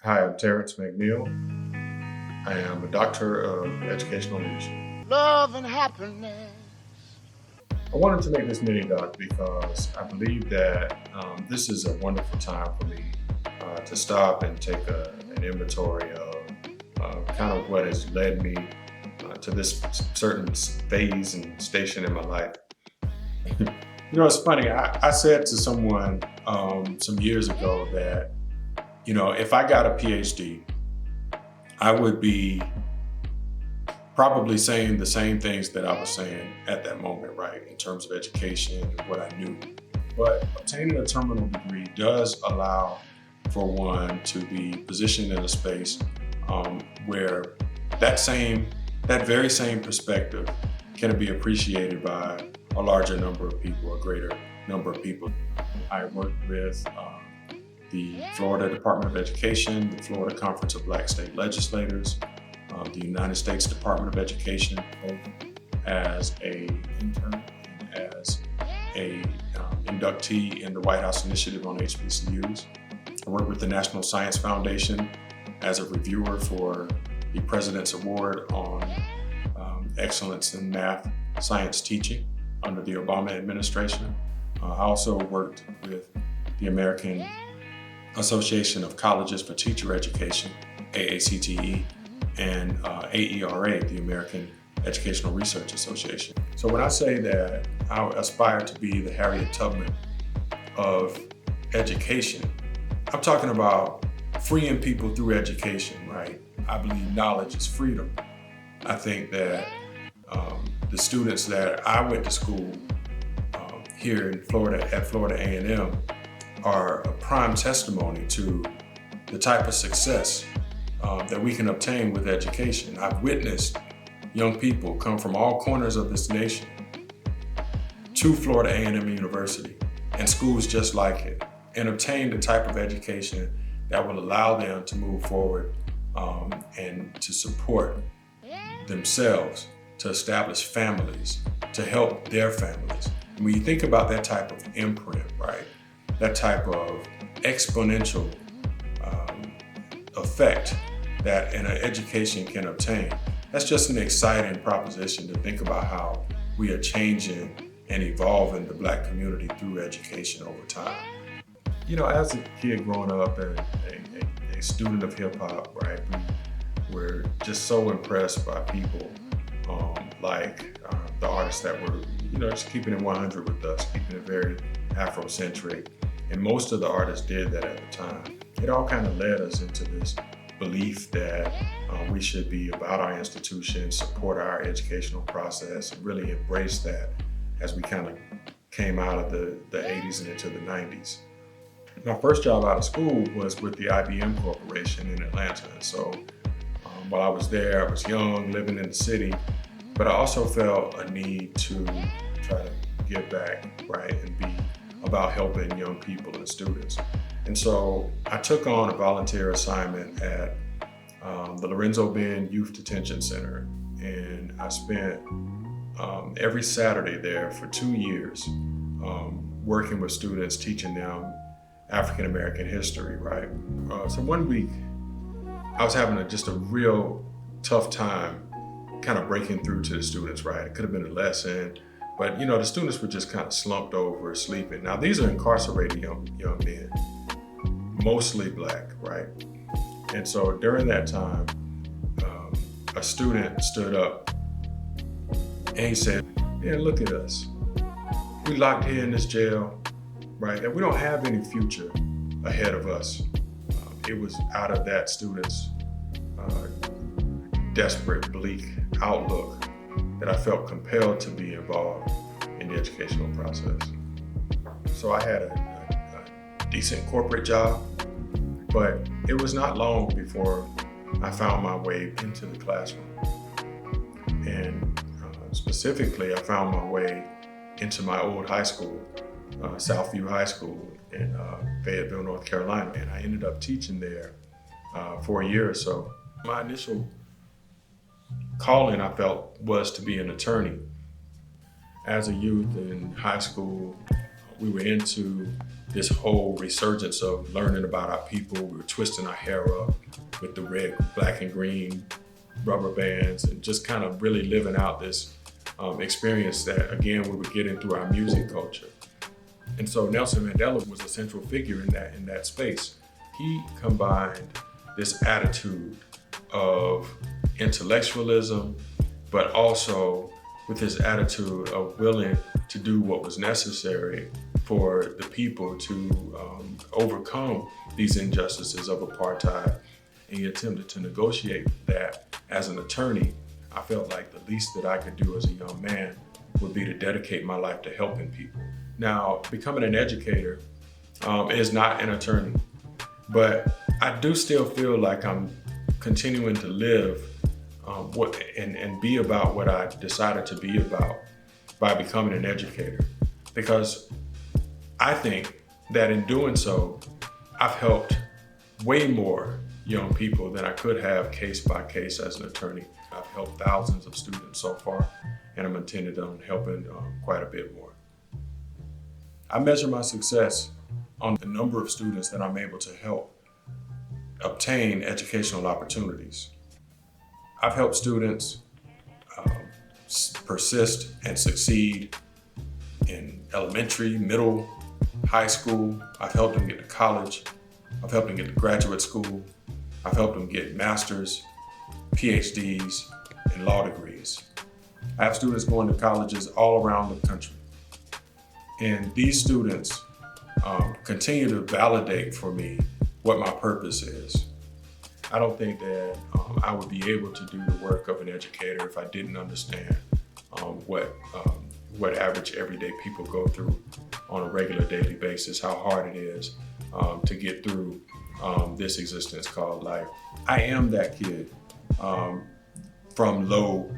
Hi, I'm Terrance McNeil. I am a Doctor of Educational Leadership. Love and happiness. I wanted to make this mini doc because I believe that this is a wonderful time for me to stop and take an inventory of kind of what has led me to this certain phase and station in my life. It's funny. I said to someone some years ago that, if I got a Ph.D., I would be probably saying the same things that I was saying at that moment, right, in terms of education and what I knew. But obtaining a terminal degree does allow for one to be positioned in a space where that very same perspective can be appreciated by a larger number of people, a greater number of people. I worked with the Florida Department of Education, the Florida Conference of Black State Legislators, the United States Department of Education, both as an intern and as a inductee in the White House Initiative on HBCUs. I worked with the National Science Foundation as a reviewer for the President's Award on Excellence in Math Science Teaching under the Obama administration. I also worked with the American Association of Colleges for Teacher Education, AACTE, and AERA, the American Educational Research Association. So when I say that I aspire to be the Harriet Tubman of education, I'm talking about freeing people through education, right? I believe knowledge is freedom. I think that the students that I went to school here in Florida at Florida A&M are a prime testimony to the type of success that we can obtain with education. I've witnessed young people come from all corners of this nation to Florida A&M University and schools just like it and obtain the type of education that will allow them to move forward and to support themselves, to establish families, to help their families. And when you think about that type of imprint, right, that type of exponential effect that an education can obtain, that's just an exciting proposition to think about how we are changing and evolving the Black community through education over time. As a kid growing up and a student of hip hop, right, we were just so impressed by people like the artists that were, just keeping it 100 with us, keeping it very Afrocentric. And most of the artists did that at the time. It all kind of led us into this belief that we should be about our institution, support our educational process, and really embrace that as we kind of came out of the 80s and into the 90s. My first job out of school was with the IBM Corporation in Atlanta. And so while I was there, I was young, living in the city, but I also felt a need to try to give back, right, and be about helping young people and students. And so I took on a volunteer assignment at the Lorenzo Bend Youth Detention Center. And I spent every Saturday there for 2 years working with students, teaching them African American history, right? So one week I was having just a real tough time kind of breaking through to the students, right? It could have been a lesson, but the students were just kind of slumped over, sleeping. Now these are incarcerated young men, mostly Black, right? And so during that time, a student stood up and he said, "Yeah, look at us. We locked here in this jail, right? And we don't have any future ahead of us." It was out of that student's desperate, bleak outlook that I felt compelled to be involved in the educational process. So I had a decent corporate job, but it was not long before I found my way into the classroom. And specifically, I found my way into my old high school, Southview High School in Fayetteville, North Carolina. And I ended up teaching there for a year or so. My initial calling, I felt, was to be an attorney. As a youth in high school, we were into this whole resurgence of learning about our people. We were twisting our hair up with the red, black, and green rubber bands, and just kind of really living out this experience that, again, we were getting through our music culture. And so Nelson Mandela was a central figure in that space. He combined this attitude of intellectualism, but also with his attitude of willing to do what was necessary for the people to overcome these injustices of apartheid. And he attempted to negotiate that. As an attorney, I felt like the least that I could do as a young man would be to dedicate my life to helping people. Now, becoming an educator is not an attorney, but I do still feel like I'm continuing to live and be about what I decided to be about by becoming an educator. Because I think that in doing so, I've helped way more young people than I could have case by case as an attorney. I've helped thousands of students so far, and I'm intended on helping quite a bit more. I measure my success on the number of students that I'm able to help obtain educational opportunities. I've helped students persist and succeed in elementary, middle, high school. I've helped them get to college. I've helped them get to graduate school. I've helped them get masters, Ph.D s, and law degrees. I have students going to colleges all around the country. And these students continue to validate for me what my purpose is. I don't think that I would be able to do the work of an educator if I didn't understand what average everyday people go through on a regular daily basis, how hard it is to get through this existence called life. I am that kid from low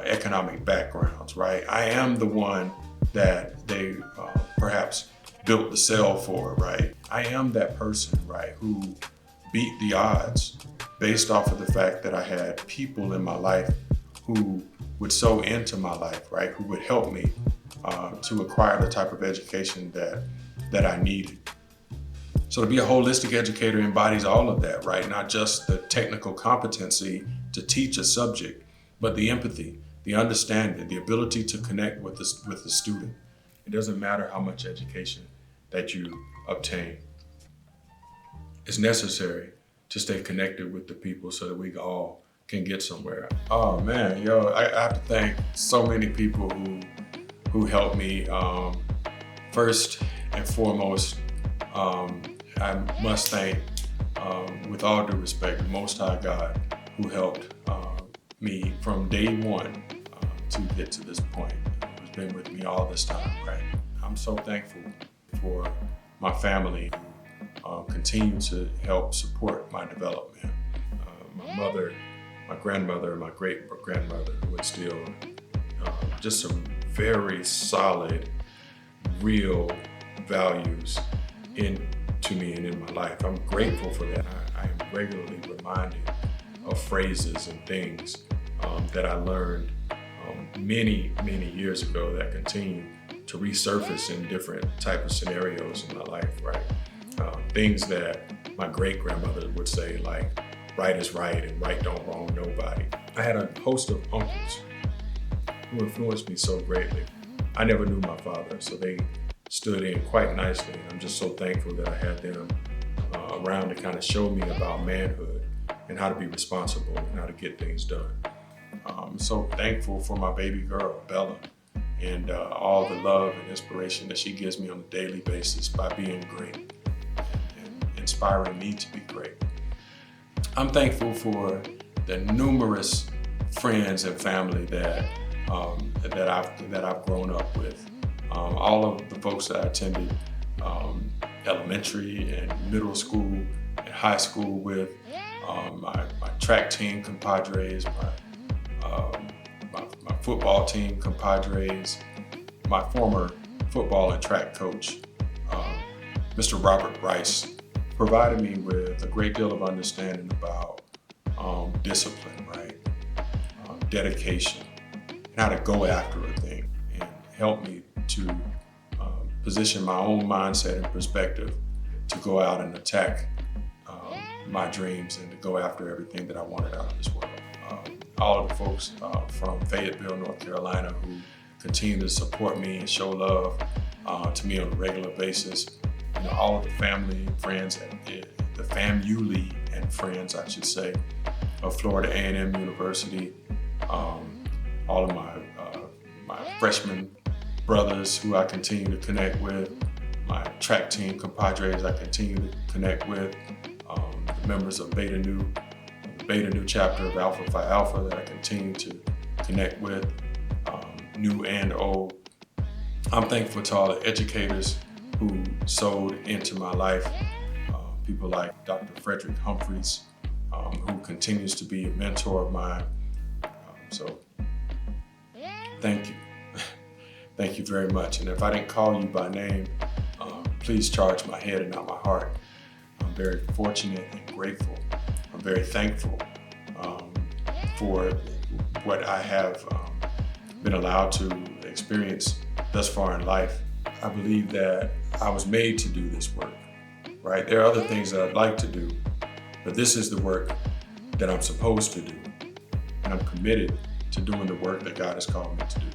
economic backgrounds, right? I am the one that they perhaps built the cell for, right? I am that person, right, who beat the odds based off of the fact that I had people in my life who would sow into my life, right, who would help me to acquire the type of education that I needed. So to be a holistic educator embodies all of that, right? Not just the technical competency to teach a subject, but the empathy, the understanding, the ability to connect with the student. It doesn't matter how much education that you obtain. It's necessary to stay connected with the people so that we all can get somewhere. Oh man, I have to thank so many people who helped me. First and foremost, I must thank, with all due respect, the Most High God, who helped me from day one to get to this point. Who's been with me all this time, right? I'm so thankful for my family who continue to help support my development. My mother, my grandmother, my great-grandmother, who instilled just some very solid, real values into me and in my life. I'm grateful for that. I am regularly reminded of phrases and things that I learned many years ago that continue to resurface in different type of scenarios in my life, right? Things that my great-grandmother would say, like, right is right and right don't wrong nobody. I had a host of uncles who influenced me so greatly. I never knew my father, so they stood in quite nicely. And I'm just so thankful that I had them around to kind of show me about manhood and how to be responsible and how to get things done. I'm so thankful for my baby girl, Bella, and all the love and inspiration that she gives me on a daily basis by being great and inspiring me to be great. I'm thankful for the numerous friends and family that I've grown up with. All of the folks that I attended elementary and middle school and high school with, my track team compadres, my football team compadres, my former football and track coach, Mr. Robert Rice, provided me with a great deal of understanding about discipline, right? Dedication, and how to go after a thing, and helped me to position my own mindset and perspective to go out and attack my dreams and to go after everything that I wanted out of this world. All of the folks from Fayetteville, North Carolina, who continue to support me and show love to me on a regular basis. All of the family and friends, the family and friends, I should say, of Florida A&M University. All of my freshman brothers who I continue to connect with, my track team compadres I continue to connect with, the members of Beta Nu chapter of Alpha Phi Alpha that I continue to connect with, new and old. I'm thankful to all the educators who sowed into my life, people like Dr. Frederick Humphreys, who continues to be a mentor of mine. So thank you. Thank you very much. And if I didn't call you by name, please charge my head and not my heart. I'm very fortunate and grateful. I'm very thankful for what I have been allowed to experience thus far in life. I believe that I was made to do this work, right? There are other things that I'd like to do, but this is the work that I'm supposed to do. And I'm committed to doing the work that God has called me to do.